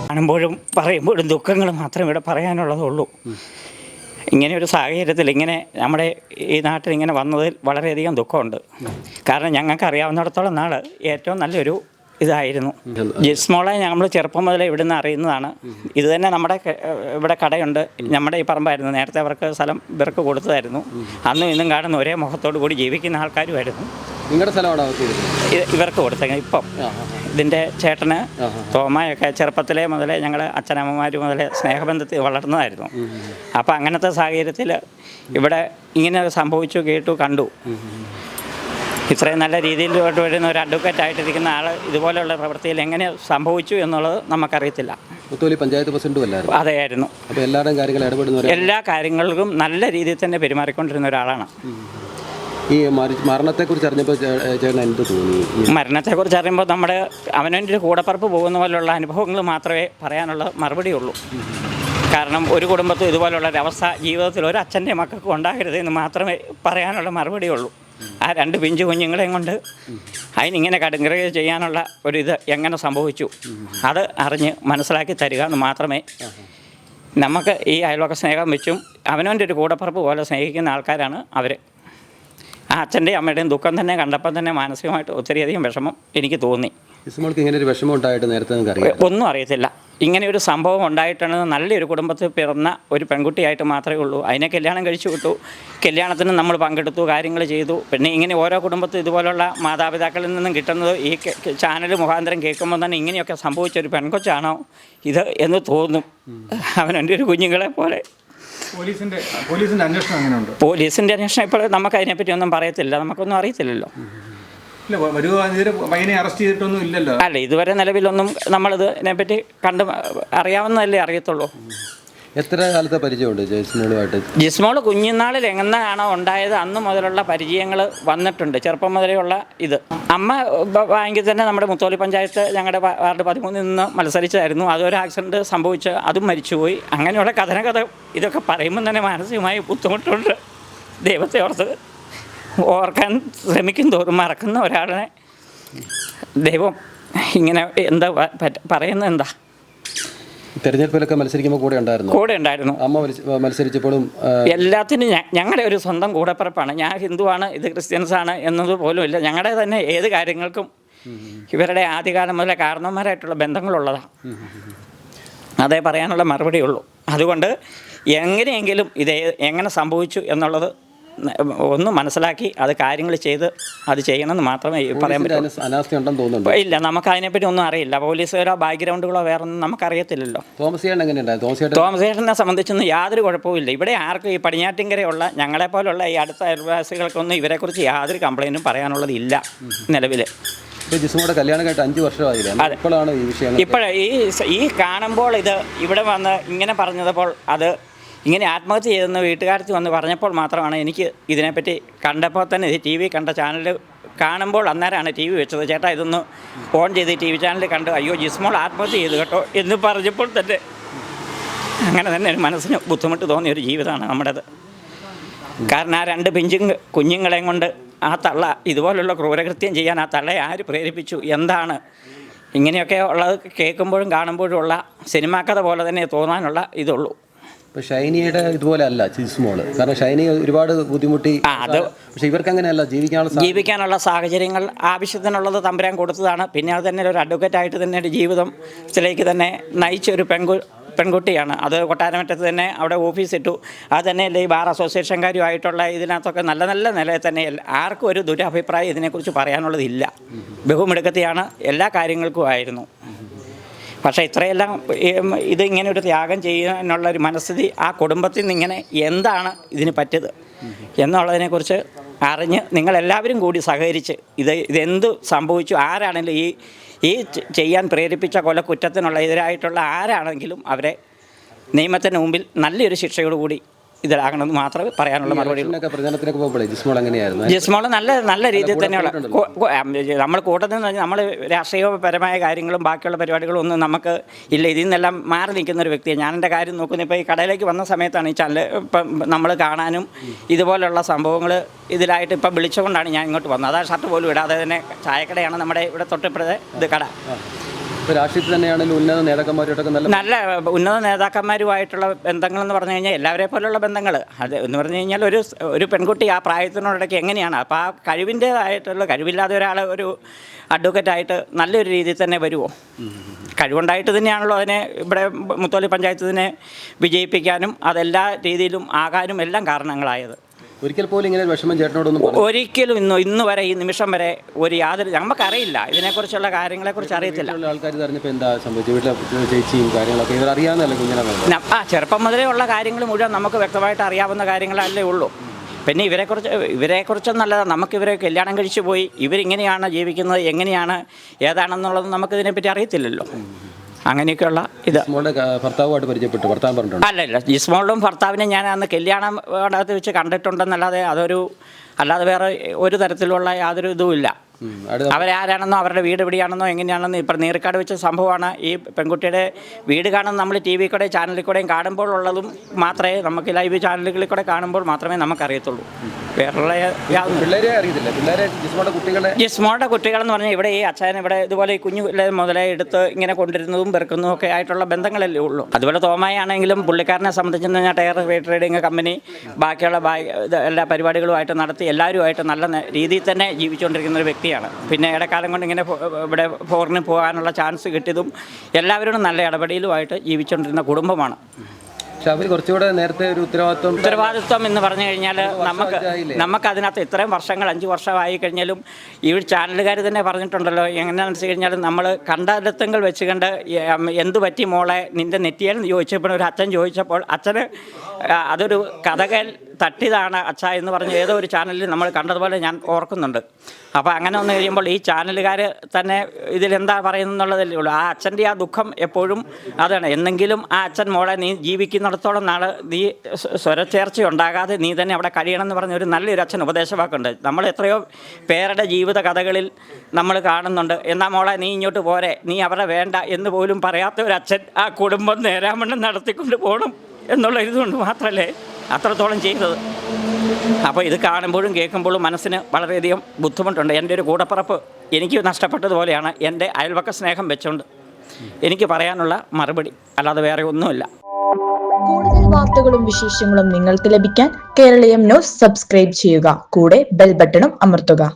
കാണുമ്പോഴും പറയുമ്പോഴും ദുഃഖങ്ങൾ മാത്രമേ ഇവിടെ പറയാനുള്ളതുള്ളൂ. ഇങ്ങനെ ഒരു സാഹചര്യത്തിൽ ഇങ്ങനെ നമ്മുടെ ഈ നാട്ടിൽ ഇങ്ങനെ വന്നതിൽ വളരെയധികം ദുഃഖമുണ്ട്. കാരണം ഞങ്ങൾക്ക് അറിയാവുന്നിടത്തോളം നാൾ ഏറ്റവും നല്ലൊരു ഇതായിരുന്നു. ജിസ്മോളെ നമ്മൾ ചെറുപ്പം മുതലേ ഇവിടുന്ന് അറിയുന്നതാണ്. ഇത് തന്നെ നമ്മുടെ ഇവിടെ കടയുണ്ട്, നമ്മുടെ ഈ പറമ്പായിരുന്നു. നേരത്തെ അവർക്ക് സ്ഥലം ഇവർക്ക് കൊടുത്തതായിരുന്നു. അന്നും ഇന്നും കാണുന്ന ഒരേ മുഖത്തോടു കൂടി ജീവിക്കുന്ന ആൾക്കാരുമായിരുന്നു. നിങ്ങളുടെ സ്ഥലമാണോ ഇവർക്ക് കൊടുത്തത്? ഇപ്പം ഇതിൻ്റെ ചേട്ടന് തോമയൊക്കെ ചെറുപ്പത്തിലേ മുതലേ ഞങ്ങൾ അച്ഛനമ്മമാർ മുതലേ സ്നേഹബന്ധത്തിൽ വളർന്നതായിരുന്നു. അപ്പോൾ അങ്ങനത്തെ സാഹചര്യത്തിൽ ഇവിടെ ഇങ്ങനെ സംഭവിച്ചു, കേട്ടു, കണ്ടു. ഇത്രയും നല്ല രീതിയിലോട്ട് വരുന്ന ഒരു അഡ്വക്കേറ്റായിട്ടിരിക്കുന്ന ആൾ ഇതുപോലെയുള്ള പ്രവൃത്തിയിൽ എങ്ങനെ സംഭവിച്ചു എന്നുള്ളത് നമുക്കറിയത്തില്ല. പഞ്ചായത്ത് പ്രസിഡന്റും അല്ലായിരുന്നു? അതെയായിരുന്നു. അപ്പോൾ എല്ലാ കാര്യങ്ങളിലും നല്ല രീതിയിൽ തന്നെ പെരുമാറിക്കൊണ്ടിരുന്ന ഒരാളാണ്. ഈ മരണത്തെക്കുറിച്ച് അറിഞ്ഞപ്പോൾ ചേട്ടൻ എന്ത് തോന്നി? മരണത്തെക്കുറിച്ച് അറിയുമ്പോൾ നമ്മുടെ അവനവൻ്റെ കൂടപ്പറപ്പ് പോകുന്ന പോലുള്ള അനുഭവങ്ങൾ മാത്രമേ പറയാനുള്ള മറുപടിയുള്ളൂ. കാരണം ഒരു കുടുംബത്തിൽ ഇതുപോലുള്ളൊരവസ്ഥ ജീവിതത്തിൽ ഒരു അച്ഛൻ്റെ മക്കൾക്ക് ഉണ്ടാകരുതെന്ന് മാത്രമേ പറയാനുള്ള മറുപടിയുള്ളൂ. ആ 2 പിഞ്ചു കുഞ്ഞുങ്ങളെയും കൊണ്ട് അതിനിങ്ങനെ കടുങ്കറ ചെയ്യാനുള്ള ഒരിത് എങ്ങനെ സംഭവിച്ചു അത് അറിഞ്ഞ് മനസ്സിലാക്കി തരിക എന്ന് മാത്രമേ നമുക്ക് ഈ അയൽവക്ക സ്നേഹം വെച്ചും അവനവൻ്റെ ഒരു കൂടപ്പറപ്പ് പോലെ സ്നേഹിക്കുന്ന ആൾക്കാരാണ് അവർ. ആ അച്ഛൻ്റെയും അമ്മയുടെയും ദുഃഖം തന്നെ കണ്ടപ്പോൾ തന്നെ മാനസികമായിട്ട് ഒത്തിരിയധികം വിഷമം എനിക്ക് തോന്നി. ഇങ്ങനെ ഒരു വിഷമം ഉണ്ടായിട്ട് നേരത്തെ ഒന്നും അറിയത്തില്ല. ഇങ്ങനെ ഒരു സംഭവം ഉണ്ടായിട്ടാണ് നല്ലൊരു കുടുംബത്തിൽ പിറന്ന ഒരു പെൺകുട്ടിയായിട്ട് മാത്രമേ ഉള്ളൂ. അതിനെ കല്യാണം കഴിച്ചു വിട്ടു, കല്യാണത്തിന് നമ്മൾ പങ്കെടുത്തു, കാര്യങ്ങൾ ചെയ്തു. പിന്നെ ഇങ്ങനെ ഓരോ കുടുംബത്തിൽ ഇതുപോലുള്ള മാതാപിതാക്കളിൽ നിന്നും കിട്ടുന്നത് ഈ ചാനൽ മുഖാന്തരം കേൾക്കുമ്പോൾ തന്നെ ഇങ്ങനെയൊക്കെ സംഭവിച്ചൊരു പെൺകൊച്ചാണോ ഇത് എന്ന് തോന്നും. അവനെൻ്റെ ഒരു കുഞ്ഞുങ്ങളെ പോലെ. പോലീസിൻ്റെ അന്വേഷണം അങ്ങനെയുണ്ട്. പോലീസിൻ്റെ അന്വേഷണം ഇപ്പോൾ നമുക്ക് അതിനെപ്പറ്റി ഒന്നും പറയത്തില്ല, നമുക്കൊന്നും അറിയത്തില്ലല്ലോ. അറസ്റ്റ് ചെയ്തിട്ടൊന്നും ഇല്ലല്ലോ. അല്ല, ഇതുവരെ നിലവിലൊന്നും നമ്മളിതിനെപ്പറ്റി അറിയാവുന്നതല്ലേ അറിയത്തുള്ളൂ. എത്ര കാലത്തെ പരിചയമുണ്ട് ജിസ്മോളുമായിട്ട്? ജിസ്മോൾ കുഞ്ഞുനാളിൽ എങ്ങനെയാണോ ഉണ്ടായത് അന്ന് മുതലുള്ള പരിചയങ്ങൾ വന്നിട്ടുണ്ട്, ചെറുപ്പം മുതലെയുള്ള ഇത്. അമ്മ ബാങ്കിൽ തന്നെ നമ്മുടെ മുത്തോലി പഞ്ചായത്ത് ഞങ്ങളുടെ വാർഡ് 13 നിന്ന് മത്സരിച്ചായിരുന്നു. അതൊരു ആക്സിഡൻറ്റ് സംഭവിച്ച് അതും മരിച്ചുപോയി. അങ്ങനെയുള്ള കഥ ഇതൊക്കെ പറയുമ്പോൾ തന്നെ മാനസികമായി ബുദ്ധിമുട്ടുണ്ട്. ദൈവത്തെ ഓർക്കാൻ ശ്രമിക്കും തോറും മറക്കുന്ന ഒരാളിനെ ദൈവം ഇങ്ങനെ എന്താ പറയുന്നത്? എന്താ തെരഞ്ഞെടുപ്പിലൊക്കെ മത്സരിക്കുമ്പോൾ കൂടെ ഉണ്ടായിരുന്നു. അമ്മ മത്സരിച്ചപ്പോഴും എല്ലാത്തിനും ഞങ്ങളുടെ ഒരു സ്വന്തം കൂടപ്പിറപ്പാണ്. ഞാൻ ഹിന്ദുവാണ്, ഇത് ക്രിസ്ത്യൻസാണ് എന്നത് പോലും ഇല്ല. ഞങ്ങളുടെ തന്നെ ഏത് കാര്യങ്ങൾക്കും ഇവരുടെ ആദ്യകാലം മുതലേ കാരണവന്മാരായിട്ടുള്ള ബന്ധങ്ങളുള്ളതാണ്. അതേ പറയാനുള്ള മറുപടിയുള്ളൂ. അതുകൊണ്ട് എങ്ങനെയെങ്കിലും ഇത് എങ്ങനെ സംഭവിച്ചു എന്നുള്ളത് ഒന്ന് മനസ്സിലാക്കി അത് കാര്യങ്ങൾ ചെയ്ത് അത് ചെയ്യണമെന്ന് മാത്രമേ പറയാൻ പറ്റൂ. ഇല്ല, നമുക്ക് അതിനെപ്പറ്റി ഒന്നും അറിയില്ല. പോലീസുകാരോ ബാക്ക്ഗ്രൗണ്ടുകളോ വേറെ ഒന്നും നമുക്കറിയത്തില്ലല്ലോ. തോമസ് ചേട്ടനെ സംബന്ധിച്ചൊന്നും യാതൊരു കുഴപ്പമില്ല. ഇവിടെ ആർക്കും ഈ പടിഞ്ഞാറ്റിൻകരയുള്ള ഞങ്ങളെപ്പോലുള്ള ഈ അടുത്ത അയൽവാസികൾക്കൊന്നും ഇവരെക്കുറിച്ച് യാതൊരു കംപ്ലയിൻറ്റും പറയാനുള്ളതില്ല നിലവിൽ. കല്യാണം കഴിഞ്ഞിട്ട് 5 വർഷമായില്ല. ഇപ്പോഴേ ഈ കാണുമ്പോൾ ഇത് ഇവിടെ വന്ന് ഇങ്ങനെ പറഞ്ഞപ്പോൾ അത് ഇങ്ങനെ ആത്മഹത്യ ചെയ്തെന്ന് വീട്ടുകാർക്ക് വന്ന് പറഞ്ഞപ്പോൾ മാത്രമാണ് എനിക്ക് ഇതിനെപ്പറ്റി കണ്ടപ്പോൾ തന്നെ ഈ TV കണ്ട ചാനൽ കാണുമ്പോൾ അന്നേരമാണ് TV വെച്ചത്. ചേട്ടാ ഇതൊന്ന് ഓൺ ചെയ്ത് TV ചാനൽ കണ്ട് അയ്യോ ജിസ്മോൾ ആത്മഹത്യ ചെയ്തു കേട്ടോ എന്ന് പറഞ്ഞപ്പോൾ തന്നെ അങ്ങനെ തന്നെ മനസ്സിന് ബുദ്ധിമുട്ട് തോന്നിയ ഒരു ജീവിതമാണ് നമ്മുടേത്. കാരണം ആ 2 പിഞ്ചും കുഞ്ഞുങ്ങളെയും കൊണ്ട് ആ തള്ള ഇതുപോലുള്ള ക്രൂരകൃത്യം ചെയ്യാൻ ആ തള്ളയെ ആര് പ്രേരിപ്പിച്ചു? എന്താണ് ഇങ്ങനെയൊക്കെ ഉള്ളത് കേൾക്കുമ്പോഴും കാണുമ്പോഴും ഉള്ള സിനിമാ കഥ പോലെ തന്നെ തോന്നാനുള്ള ഇതുള്ളൂ. ഷൈനിയുടെ ഇതുപോലെ അല്ല ജിസ്മോൾ. കാരണം ഷൈനി ഒരുപാട് ബുദ്ധിമുട്ടി. പക്ഷേ ഇവർക്ക് അങ്ങനെയല്ല, ജീവിക്കാനുള്ള സാഹചര്യങ്ങൾ ആവശ്യത്തിനുള്ളത് തമ്പുരാൻ കൊടുത്തതാണ്. പിന്നെ അത് തന്നെ ഒരു അഡ്വക്കേറ്റായിട്ട് തന്നെ ഒരു ജീവിതത്തിലേക്ക് തന്നെ നയിച്ച ഒരു പെൺകുട്ടിയാണ്. അത് കൊട്ടാരമറ്റത്ത് തന്നെ അവിടെ ഓഫീസിട്ടു. അത് തന്നെയല്ലേ ഈ ബാർ അസോസിയേഷൻകാരുമായിട്ടുള്ള ഇതിനകത്തൊക്കെ നല്ല നല്ല നിലയിൽ തന്നെ ആർക്കും ഒരു ദുരഭിപ്രായം ഇതിനെക്കുറിച്ച് പറയാനുള്ളതില്ല. ബഹുമിടുക്കത്തെയാണ് എല്ലാ കാര്യങ്ങൾക്കും ആയിരുന്നു. പക്ഷേ ഇത്രയെല്ലാം ഇതിങ്ങനെ ഒരു ത്യാഗം ചെയ്യാനുള്ളൊരു മനസ്ഥിതി ആ കുടുംബത്തിൽ നിന്ന് ഇങ്ങനെ എന്താണ് ഇതിന് പറ്റിയത് എന്നുള്ളതിനെക്കുറിച്ച് അറിഞ്ഞ് നിങ്ങളെല്ലാവരും കൂടി സഹകരിച്ച് ഇതെന്ത് സംഭവിച്ചു, ആരാണെങ്കിലും ഈ ചെയ്യാൻ പ്രേരിപ്പിച്ച കൊലക്കുറ്റത്തിനുള്ള എതിരായിട്ടുള്ള ആരാണെങ്കിലും അവരെ നിയമത്തിന് മുമ്പിൽ നല്ലൊരു ശിക്ഷയോടുകൂടി ഇതിലാകണമെന്ന് മാത്രമേ പറയാനുള്ള മറുപടി. ജിസ്മോൾ നല്ല രീതിയിൽ തന്നെയുള്ള നമ്മൾ കൂട്ടത്തിൽ നിന്ന് നമ്മൾ രാഷ്ട്രീയപരമായ കാര്യങ്ങളും ബാക്കിയുള്ള പരിപാടികളും ഒന്നും നമുക്ക് ഇല്ല. ഇതിൽ നിന്നെല്ലാം മാറി നിൽക്കുന്ന ഒരു വ്യക്തിയാണ് ഞാൻ. എൻ്റെ കാര്യം നോക്കുന്നത് ഇപ്പോൾ ഈ കടയിലേക്ക് വന്ന സമയത്താണ് ഈ ചാനൽ ഇപ്പം നമ്മൾ കാണാനും ഇതുപോലുള്ള സംഭവങ്ങൾ ഇതിലായിട്ട് ഇപ്പം വിളിച്ചുകൊണ്ടാണ് ഞാൻ ഇങ്ങോട്ട് വന്നത്. അതാ ഷർട്ട് പോലും ഇടാതെ തന്നെ ചായക്കടയാണ് നമ്മുടെ ഇവിടെ തൊട്ടിപ്പുറത്തെ ഇത് കട. ഇപ്പോൾ രാഷ്ട്രീയത്തിൽ തന്നെയാണെങ്കിലും ഉന്നത നേതാക്കന്മാരുമായിട്ടൊക്കെ നല്ല ഉന്നത നേതാക്കന്മാരുമായിട്ടുള്ള ബന്ധങ്ങളെന്ന് പറഞ്ഞു കഴിഞ്ഞാൽ എല്ലാവരെ പോലുള്ള ബന്ധങ്ങൾ അത് എന്ന് പറഞ്ഞു കഴിഞ്ഞാൽ ഒരു പെൺകുട്ടി ആ പ്രായത്തിനോടൊക്കെ എങ്ങനെയാണ് അപ്പോൾ ആ കഴിവിൻ്റേതായിട്ടുള്ള കഴിവില്ലാതെ ഒരാൾ ഒരു അഡ്വക്കറ്റായിട്ട് നല്ലൊരു രീതിയിൽ തന്നെ വരുമോ? കഴിവുണ്ടായിട്ട് തന്നെയാണല്ലോ അതിനെ ഇവിടെ മുത്തോലി പഞ്ചായത്ത് തന്നെ വിജയിപ്പിക്കാനും അതെല്ലാ രീതിയിലും ആകാനും എല്ലാം കാരണങ്ങളായത്. ഒരിക്കൽ പോലും ഇങ്ങനെ വിഷമം ചേട്ടനോടൊന്നും ഒരിക്കലും ഇന്ന് വരെ ഈ നിമിഷം വരെ യാതൊരു നമുക്കറിയില്ല, ഇതിനെക്കുറിച്ചുള്ള കാര്യങ്ങളെക്കുറിച്ച് അറിയത്തില്ല. ആൾക്കാർ പറഞ്ഞപ്പോൾ എന്താ സംഭവിച്ചു? വീട്ടിലെ ചേച്ചിയും കാര്യങ്ങളൊക്കെ ഇവർ അറിയാവുന്നതല്ലേ കുഞ്ഞിനെ? ചെറുപ്പം മുതലേ ഉള്ള കാര്യങ്ങൾ മുഴുവൻ നമുക്ക് വ്യക്തമായിട്ട് അറിയാവുന്ന കാര്യങ്ങളല്ലേ ഉള്ളൂ. പിന്നെ ഇവരെക്കുറിച്ചൊന്നല്ല, നമുക്കിവരെ കല്യാണം കഴിച്ചു പോയി ഇവരിങ്ങനെയാണ് ജീവിക്കുന്നത്, എങ്ങനെയാണ് ഏതാണെന്നുള്ളത് നമുക്കിതിനെപ്പറ്റി അറിയത്തില്ലല്ലോ. അങ്ങനെയൊക്കെയുള്ള ഇത് ഭർത്താവുമായിട്ട് പരിചയപ്പെട്ടു, ഭർത്താവ് പറഞ്ഞിട്ടുണ്ട്? അല്ല, ജിസ്മോളും ഭർത്താവിനെ ഞാൻ അന്ന് കല്യാണം അകത്ത് വെച്ച് കണ്ടിട്ടുണ്ടെന്നല്ലാതെ അല്ലാതെ വേറെ ഒരു തരത്തിലുള്ള യാതൊരു ഇതുമില്ല. അവരാരാണെന്നോ അവരുടെ വീട് എവിടെയാണെന്നോ എങ്ങനെയാണെന്നോ ഇപ്പോൾ നീർക്കാട് വെച്ച സംഭവമാണ്. ഈ പെൺകുട്ടിയുടെ വീട് കാണുന്ന നമ്മൾ ടി വി കൂടെ ചാനലിൽ കൂടെയും കാണുമ്പോൾ ഉള്ളതും മാത്രമേ നമുക്ക് ലൈവ് ചാനലുകളിൽ കൂടെ കാണുമ്പോൾ മാത്രമേ നമുക്കറിയത്തുള്ളൂ. വേറെ ജിസ്മോളുടെ കുട്ടികളെന്ന് പറഞ്ഞാൽ ഇവിടെ ഈ അച്ഛൻ ഇവിടെ ഇതുപോലെ ഈ കുഞ്ഞു മുതലേ എടുത്ത് ഇങ്ങനെ കൊണ്ടിരുന്നതും പെറുക്കുന്നതും ഒക്കെ ആയിട്ടുള്ള ബന്ധങ്ങളല്ലേ ഉള്ളൂ. അതുപോലെ തോമായാണെങ്കിലും പുള്ളിക്കാരനെ സംബന്ധിച്ചെന്ന് പറഞ്ഞാൽ ടയർ ട്രേഡിങ് കമ്പനി ബാക്കിയുള്ള എല്ലാ പരിപാടികളുമായിട്ട് നടത്തി എല്ലാവരുമായിട്ട് നല്ല രീതിയിൽ തന്നെ ജീവിച്ചുകൊണ്ടിരിക്കുന്ന ഒരു വ്യക്തിയാണ്. പിന്നെ ഇടക്കാലം കൊണ്ട് ഇങ്ങനെ ഇവിടെ ഫോറിന് പോകാനുള്ള ചാൻസ് കിട്ടിയതും എല്ലാവരോടും നല്ല ഇടപെടലുമായിട്ട് ജീവിച്ചുകൊണ്ടിരുന്ന കുടുംബമാണ്. പക്ഷെ അവർ കുറച്ചുകൂടെ നേരത്തെ ഒരു ഉത്തരവാദിത്വം എന്ന് പറഞ്ഞു കഴിഞ്ഞാൽ നമുക്കതിനകത്ത് ഇത്രയും വർഷങ്ങൾ 5 വർഷമായി കഴിഞ്ഞാലും ഈ ചാനലുകാർ തന്നെ പറഞ്ഞിട്ടുണ്ടല്ലോ, എങ്ങനെയാണെന്ന് വെച്ച് കഴിഞ്ഞാൽ നമ്മൾ കണ്ടെത്തുങ്ങൾ വെച്ച് കണ്ട് എന്തു പറ്റി മോളെ നിൻ്റെ നെറ്റിയെന്ന് ചോദിച്ചപ്പോൾ ഒരു അച്ഛൻ ചോദിച്ചപ്പോൾ അച്ഛന് അതൊരു കഥകൾ തട്ടിയതാണ് അച്ഛ എന്ന് പറഞ്ഞ് ഏതോ ഒരു ചാനലിൽ നമ്മൾ കണ്ടതുപോലെ ഞാൻ ഓർക്കുന്നുണ്ട്. അപ്പോൾ അങ്ങനെ വന്നു കഴിയുമ്പോൾ ഈ ചാനലുകാർ തന്നെ ഇതിലെന്താ പറയുന്നുള്ളതല്ലേ ഉള്ളൂ. ആ അച്ഛൻ്റെ ആ ദുഃഖം എപ്പോഴും അതാണ്. എന്നെങ്കിലും ആ അച്ഛൻ മോളെ നീ ജീവിക്കുന്നിടത്തോളം നാൾ നീ സ്വരച്ചേർച്ച ഉണ്ടാകാതെ നീ തന്നെ അവിടെ കഴിയണമെന്ന് പറഞ്ഞ ഒരു നല്ലൊരു അച്ഛൻ ഉപദേശവാക്കുണ്ട്. നമ്മൾ എത്രയോ പേരുടെ ജീവിത കഥകളിൽ നമ്മൾ കാണുന്നുണ്ട്. എന്നാൽ മോളെ നീ ഇങ്ങോട്ട് പോരെ, നീ അവരെ വേണ്ട എന്ന് പോലും പറയാത്ത ഒരു അച്ഛൻ ആ കുടുംബം നേരാമണ്ണം നടത്തിക്കൊണ്ട് പോകണം എന്നുള്ള ഇതുകൊണ്ട് മാത്രമല്ലേ അത്രത്തോളം ചെയ്തത്. അപ്പോൾ ഇത് കാണുമ്പോഴും കേൾക്കുമ്പോഴും മനസ്സിന് വളരെയധികം ബുദ്ധിമുട്ടുണ്ട്. എൻ്റെ ഒരു കൂടപ്പിറപ്പ് എനിക്ക് നഷ്ടപ്പെട്ടതുപോലെയാണ് എൻ്റെ അയൽവക്ക സ്നേഹം വെച്ചുകൊണ്ട് എനിക്ക് പറയാനുള്ള മറുപടി, അല്ലാതെ വേറെ ഒന്നുമില്ല. കൂടുതൽ വാർത്തകളും വിശേഷങ്ങളും നിങ്ങൾക്ക് ലഭിക്കാൻ കേരളീയം ന്യൂസ് സബ്സ്ക്രൈബ് ചെയ്യുക. കൂടെ ബെൽ ബട്ടണും അമർത്തുക.